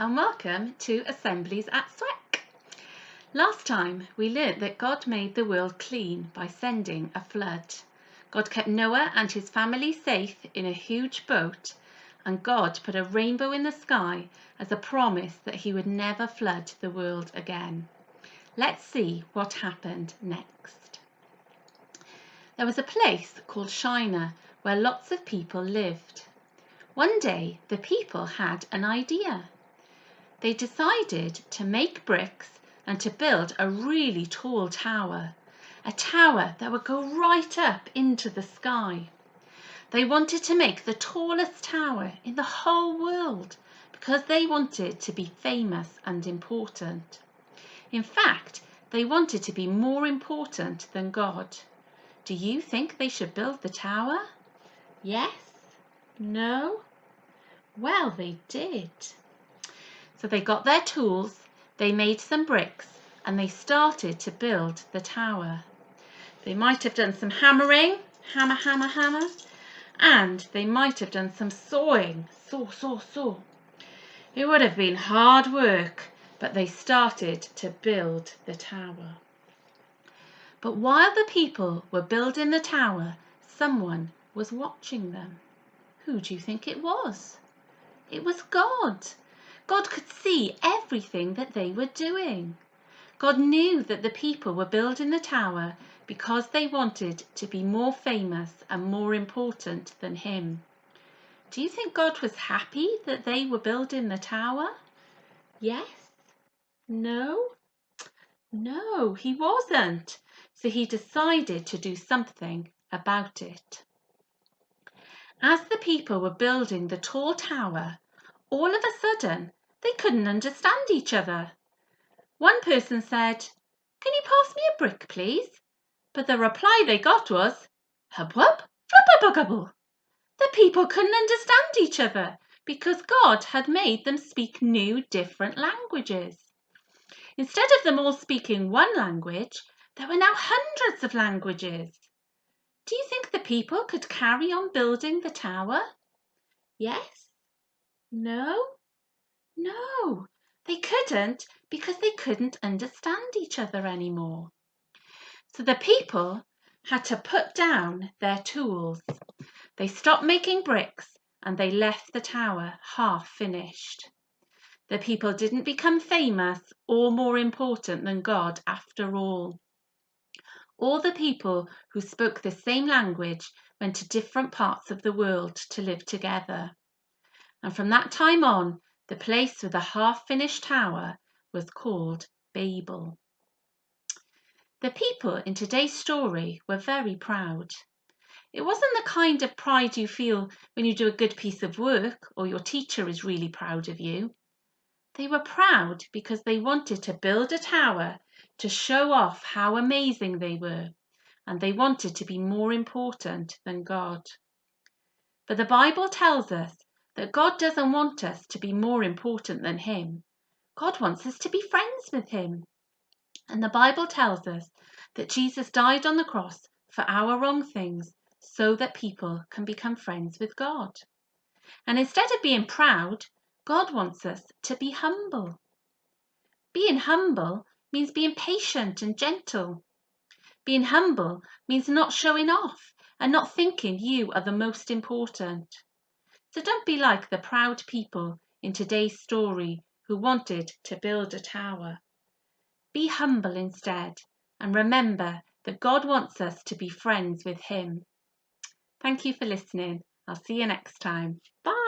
and welcome to Assemblies at Sweck. Last time we learnt that God made the world clean by sending a flood. God kept Noah and his family safe in a huge boat, and God put a rainbow in the sky as a promise that he would never flood the world again. Let's see what happened next. There was a place called China where lots of people lived. One day the people had an idea. They decided to make bricks and to build a really tall tower, a tower that would go right up into the sky. They wanted to make the tallest tower in the whole world because they wanted to be famous and important. In fact, they wanted to be more important than God. Do you think they should build the tower? Yes? No? Well, they did. So they got their tools, they made some bricks, and they started to build the tower. They might have done some hammering, hammer, hammer, hammer, and they might have done some sawing, saw, saw, saw. It would have been hard work, but they started to build the tower. But while the people were building the tower, someone was watching them. Who do you think it was? It was God. God could see everything that they were doing. God knew that the people were building the tower because they wanted to be more famous and more important than him. Do you think God was happy that they were building the tower? Yes? No? No, he wasn't. So he decided to do something about it. As the people were building the tall tower, all of a sudden, they couldn't understand each other. One person said, "Can you pass me a brick, please?" But the reply they got was, "Hub wub, flubba. The people couldn't understand each other because God had made them speak new, different languages. Instead of them all speaking one language, there were now hundreds of languages. Do you think the people could carry on building the tower? Yes? No? No, they couldn't because they couldn't understand each other anymore. So the people had to put down their tools. They stopped making bricks and they left the tower half finished. The people didn't become famous or more important than God after all. All the people who spoke the same language went to different parts of the world to live together. And from that time on, the place with the half-finished tower was called Babel. The people in today's story were very proud. It wasn't the kind of pride you feel when you do a good piece of work or your teacher is really proud of you. They were proud because they wanted to build a tower to show off how amazing they were, and they wanted to be more important than God. But the Bible tells us that God doesn't want us to be more important than him. God wants us to be friends with him. And the Bible tells us that Jesus died on the cross for our wrong things so that people can become friends with God. And instead of being proud, God wants us to be humble. Being humble means being patient and gentle. Being humble means not showing off and not thinking you are the most important. So don't be like the proud people in today's story who wanted to build a tower. Be humble instead and remember that God wants us to be friends with him. Thank you for listening. I'll see you next time. Bye.